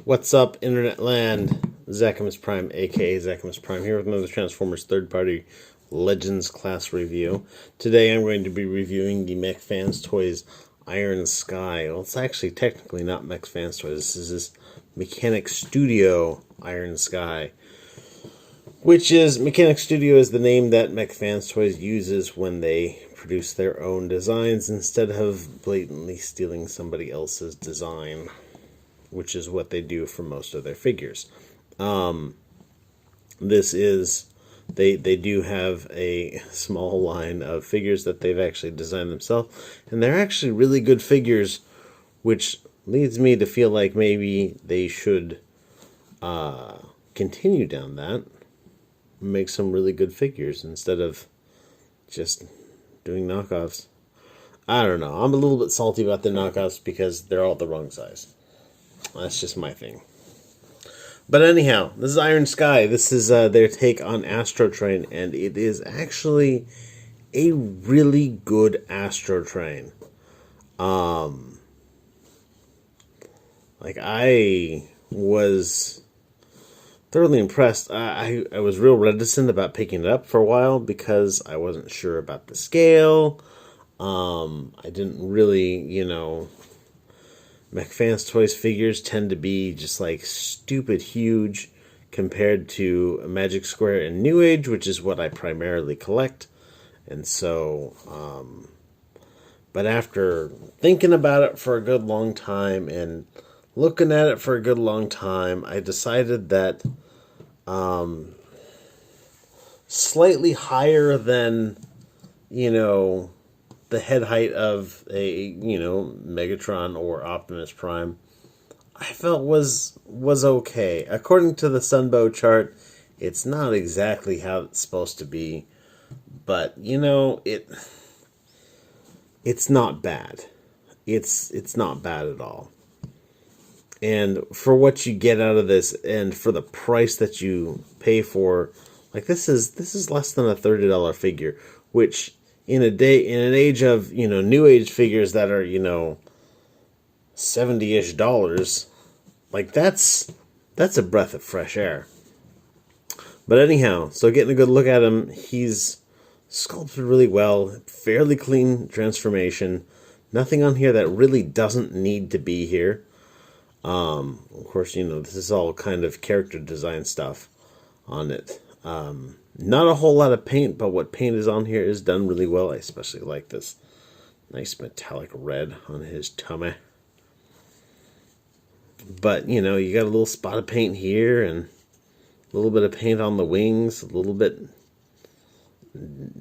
What's up, Internet Land? Zachamus Prime, aka Zachamus Prime, here with another Transformers third-party Legends class review. Today I'm going to be reviewing the Mech Fans Toys Iron Sky. Well, it's actually technically not Mech Fans Toys. This is Mechanic Studio Iron Sky. Mechanic Studio is the name that Mech Fans Toys uses when they produce their own designs instead of blatantly stealing somebody else's design, which is what they do for most of their figures. They do have a small line of figures that they've actually designed themselves, and they're actually really good figures, which leads me to feel like maybe they should continue down that, make some really good figures instead of just doing knockoffs. I don't know. I'm a little bit salty about the knockoffs because they're all the wrong size. That's just my thing. But anyhow, this is Iron Sky. This is their take on Astro Train, and it is actually a really good Astro Train. I was thoroughly impressed. I was real reticent about picking it up for a while because I wasn't sure about the scale. I didn't really, Mech Fans Toys figures tend to be just like stupid huge compared to Magic Square and New Age, which is what I primarily collect. And so, but after thinking about it for a good long time and looking at it for a good long time, I decided that slightly higher than, the head height of a, Megatron or Optimus Prime, I felt was okay. According to the Sunbow chart, it's not exactly how it's supposed to be, but it's not bad. It's not bad at all. And for what you get out of this, and for the price that you pay for, like this is less than a $30 figure, which in an age of New Age figures that are $70-ish dollars, like that's a breath of fresh air. But anyhow, so getting a good look at him, he's sculpted really well, fairly clean transformation. Nothing on here that really doesn't need to be here. Of course, this is all kind of character design stuff on it. Not a whole lot of paint, but what paint is on here is done really well. I especially like this nice metallic red on his tummy. But, you got a little spot of paint here, and a little bit of paint on the wings, a little bit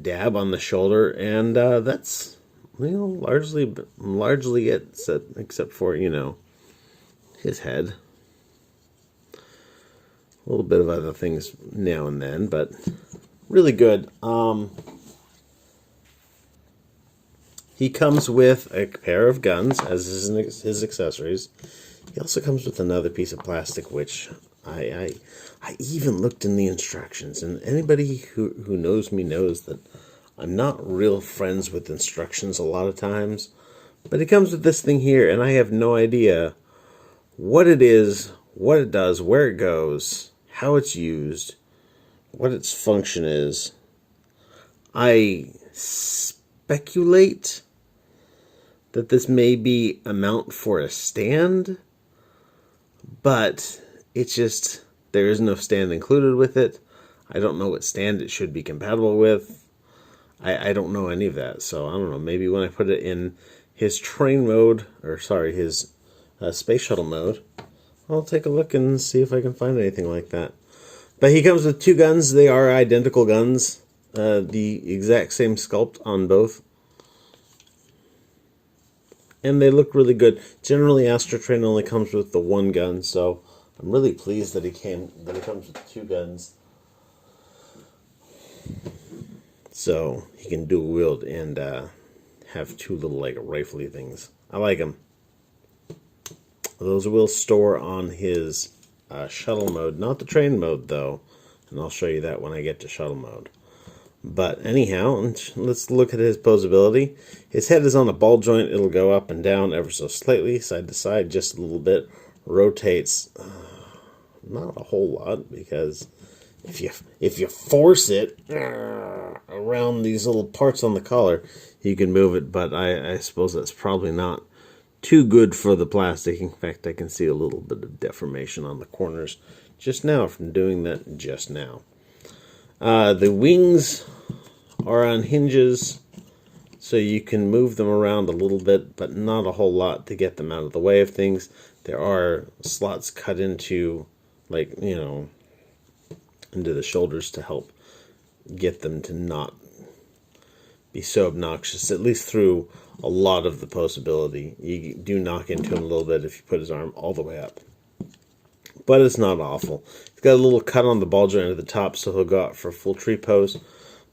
dab on the shoulder, and that's, largely it, except for, his head. A little bit of other things now and then, but really good. He comes with a pair of guns as his accessories. He also comes with another piece of plastic, which I even looked in the instructions. And anybody who knows me knows that I'm not real friends with instructions a lot of times. But it comes with this thing here, and I have no idea what it is, what it does, where it goes, how it's used, what its function is. I speculate that this may be a mount for a stand, but it's just, there is no stand included with it. I don't know what stand it should be compatible with. I don't know any of that, so I don't know. Maybe when I put it in his train mode, his space shuttle mode, I'll take a look and see if I can find anything like that. But he comes with two guns. They are identical guns. The exact same sculpt on both. And they look really good. Generally, Astro Train only comes with the one gun, so I'm really pleased that it comes with two guns. So he can dual wield and have two little rifly things. I like them. Those will store on his shuttle mode, not the train mode though, and I'll show you that when I get to shuttle mode. But anyhow, let's look at his posability. His head is on a ball joint. It'll go up and down ever so slightly, side to side, just a little bit, rotates not a whole lot, because if you force it around these little parts on the collar, you can move it, but I suppose that's probably not too good for the plastic. In fact, I can see a little bit of deformation on the corners just now from doing that just now. The wings are on hinges, so you can move them around a little bit, but not a whole lot to get them out of the way of things. There are slots cut into, like, into the shoulders to help get them to not be so obnoxious, at least through a lot of the possibility. You do knock into him a little bit if you put his arm all the way up. But it's not awful. It's got a little cut on the ball joint at the top, so he'll go out for a full tree pose.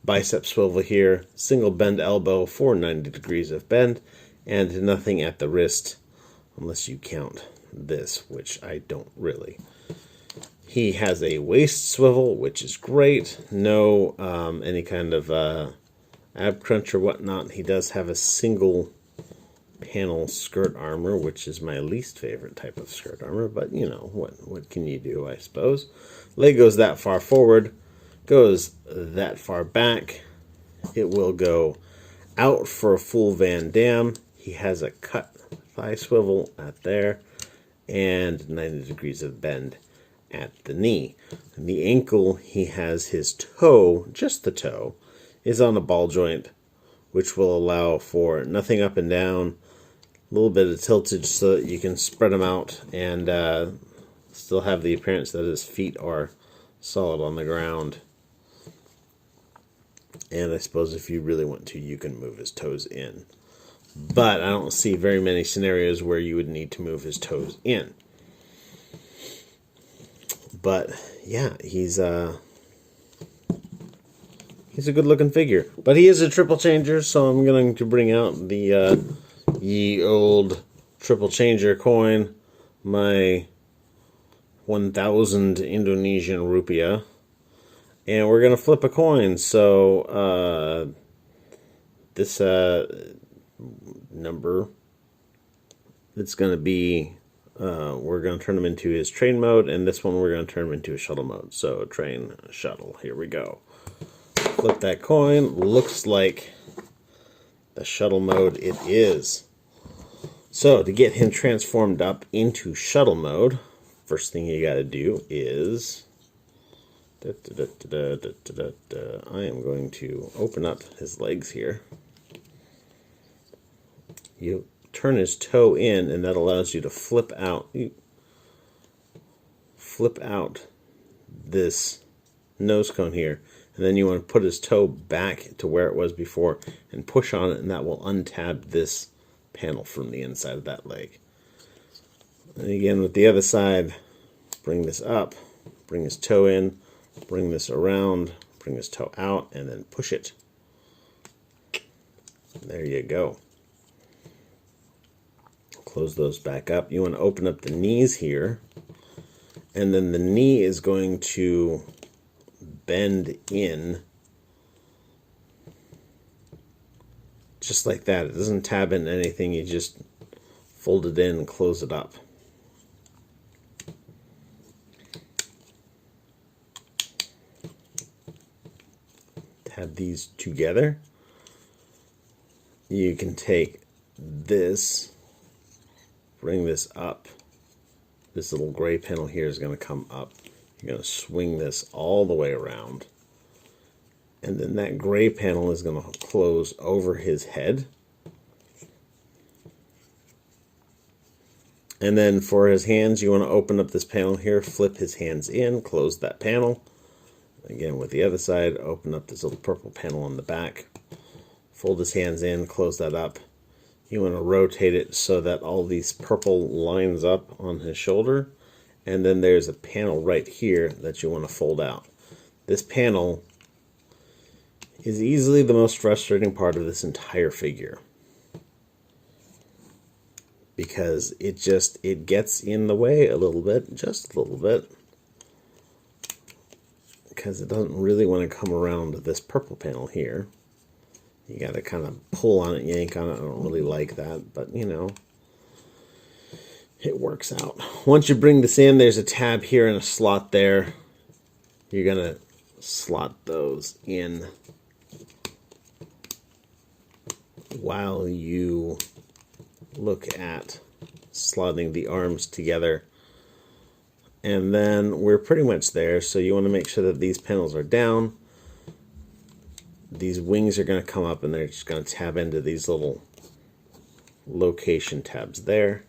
Bicep swivel here, single bend elbow for 90 degrees of bend, and nothing at the wrist, unless you count this, which I don't really. He has a waist swivel, which is great. No any kind of ab crunch or whatnot. He does have a single panel skirt armor, which is my least favorite type of skirt armor, but what can you do, I suppose. Leg goes that far forward, goes that far back. It will go out for a full Van Dam. He has a cut thigh swivel at there, and 90 degrees of bend at the knee. And the ankle, he has his toe, just the toe, is on a ball joint, which will allow for nothing up and down, a little bit of tiltage so that you can spread them out and still have the appearance that his feet are solid on the ground. And I suppose if you really want to, you can move his toes in. But I don't see very many scenarios where you would need to move his toes in. But yeah, he's a good looking figure. But he is a triple changer, so I'm going to bring out the ye old triple changer coin, my 1,000 Indonesian rupiah. And we're going to flip a coin. So this number, it's going to be, we're going to turn him into his train mode, and this one we're going to turn him into a shuttle mode. So train, shuttle, here we go. Flip that coin. Looks like the shuttle mode it is. So to get him transformed up into shuttle mode, first thing you got to do is I am going to open up his legs here. You turn his toe in, and that allows you to flip out. Flip out this nose cone here, and then you want to put his toe back to where it was before and push on it, and that will untab this panel from the inside of that leg. And again with the other side, bring this up, bring his toe in, bring this around, bring his toe out, and then push it. There you go. Close those back up. You want to open up the knees here, and then the knee is going to bend in just like that. It doesn't tab into anything. You just fold it in and close it up. Tab these together. You can take this, bring this up. This little gray panel here is going to come up. You're going to swing this all the way around. And then that gray panel is going to close over his head. And then for his hands, you want to open up this panel here, flip his hands in, close that panel. Again, with the other side, open up this little purple panel on the back. Fold his hands in, close that up. You want to rotate it so that all these purple lines up on his shoulder. And then there's a panel right here that you want to fold out. This panel is easily the most frustrating part of this entire figure, because it gets in the way a little bit, just a little bit, because it doesn't really want to come around this purple panel here. You got to kind of pull on it, yank on it. I don't really like that, but it works out. Once you bring this in, there's a tab here and a slot there. You're going to slot those in while you look at slotting the arms together. And then we're pretty much there, so you want to make sure that these panels are down. These wings are going to come up and they're just going to tab into these little location tabs there.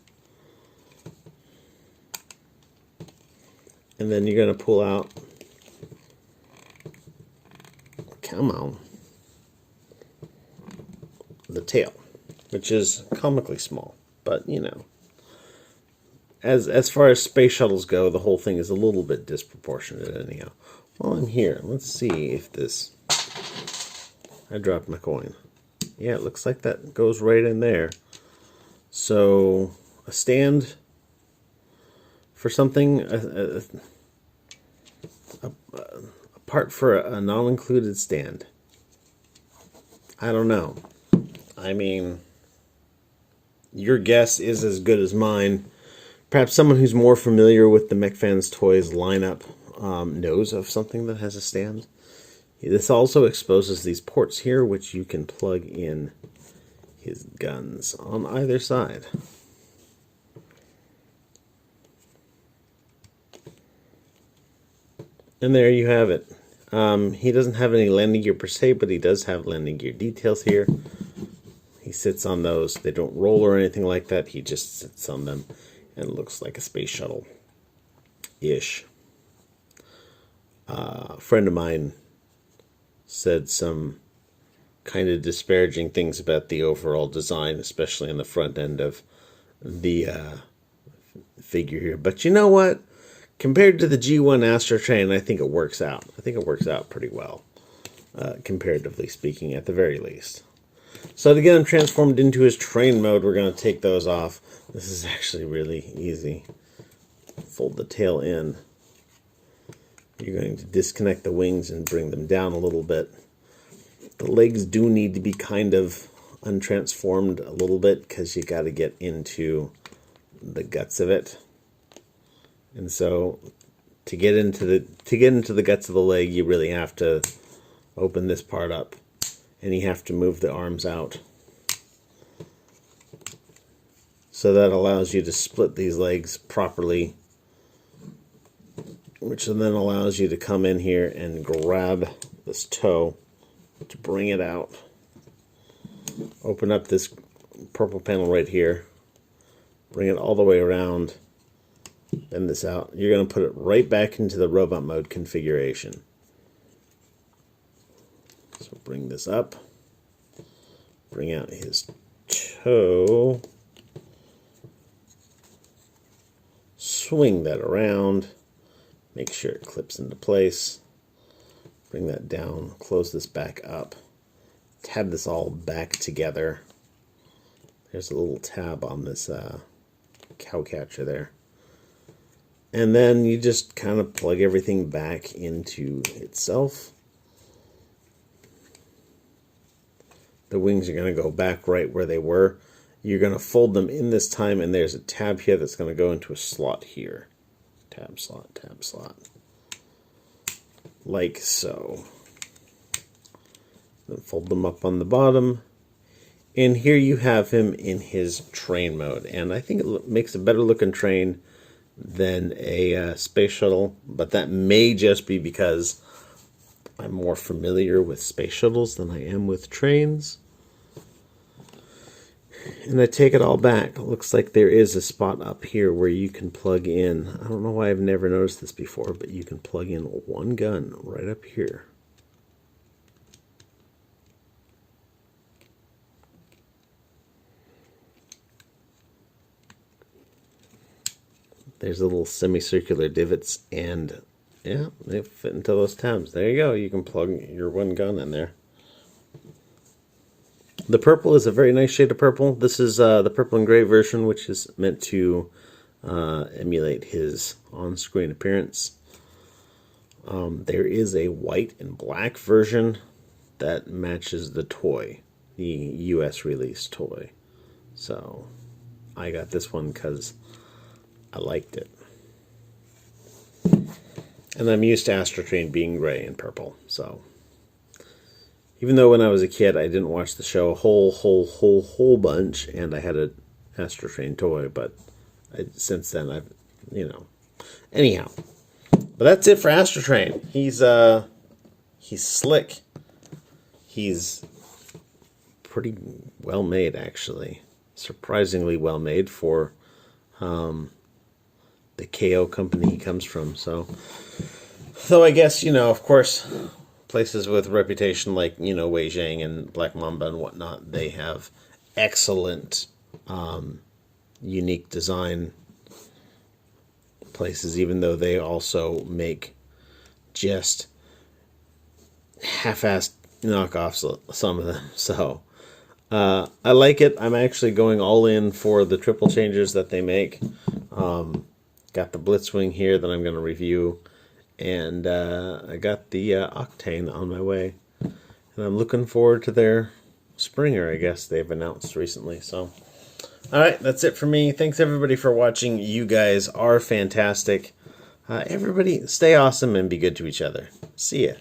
And then you're going to pull out, come on, the tail, which is comically small, but you know, as far as space shuttles go, the whole thing is a little bit disproportionate anyhow. While I'm here, let's see if this, I dropped my coin. Yeah, it looks like that goes right in there. So a stand for something, a part for a non-included stand. I don't know. I mean, your guess is as good as mine. Perhaps someone who's more familiar with the MechFans Toys lineup knows of something that has a stand. This also exposes these ports here, which you can plug in his guns on either side. And there you have it. He doesn't have any landing gear per se, but he does have landing gear details here. He sits on those. They don't roll or anything like that. He just sits on them and looks like a space shuttle-ish. A friend of mine said some kind of disparaging things about the overall design, especially on the front end of the figure here. But you know what? Compared to the G1 Astro Train, I think it works out. I think it works out pretty well, comparatively speaking, at the very least. So to get him transformed into his train mode, we're going to take those off. This is actually really easy. Fold the tail in. You're going to disconnect the wings and bring them down a little bit. The legs do need to be kind of untransformed a little bit because you got to get into the guts of it. And so to get into the guts of the leg, you really have to open this part up and you have to move the arms out. So that allows you to split these legs properly, which then allows you to come in here and grab this toe to bring it out. Open up this purple panel right here, bring it all the way around, bend this out. You're going to put it right back into the robot mode configuration. So bring this up, bring out his toe, swing that around, make sure it clips into place, bring that down, close this back up, tab this all back together. There's a little tab on this cow catcher there. And then you just kind of plug everything back into itself. The wings are going to go back right where they were. You're going to fold them in this time, and there's a tab here that's going to go into a slot here. Tab slot, tab slot. Like so. Then fold them up on the bottom. And here you have him in his train mode. And I think it makes a better looking train than a space shuttle. But that may just be because I'm more familiar with space shuttles than I am with trains. And I take it all back. It looks like there is a spot up here where you can plug in. I don't know why I've never noticed this before, but you can plug in one gun right up here. There's little semicircular divots, and yeah, they fit into those tabs. There you go. You can plug your one gun in there. The purple is a very nice shade of purple. This is the purple and gray version, which is meant to emulate his on-screen appearance. There is a white and black version that matches the toy, the US release toy. So I got this one because I liked it. And I'm used to Astrotrain being gray and purple, so even though when I was a kid I didn't watch the show a whole bunch, and I had a Astrotrain toy, but since then I've, anyhow. But that's it for Astrotrain. He's slick. He's pretty well made, actually. Surprisingly well made for the KO company he comes from. So, though I guess, of course, places with reputation like, Wei Zhang and Black Mamba and whatnot, they have excellent, unique design places, even though they also make just half-assed knockoffs, some of them. So, I like it. I'm actually going all in for the triple changes that they make. Got the Blitzwing here that I'm going to review, and I got the Octane on my way, and I'm looking forward to their Springer, I guess they've announced recently. So, alright, that's it for me. Thanks everybody for watching. You guys are fantastic. Everybody stay awesome and be good to each other. See ya.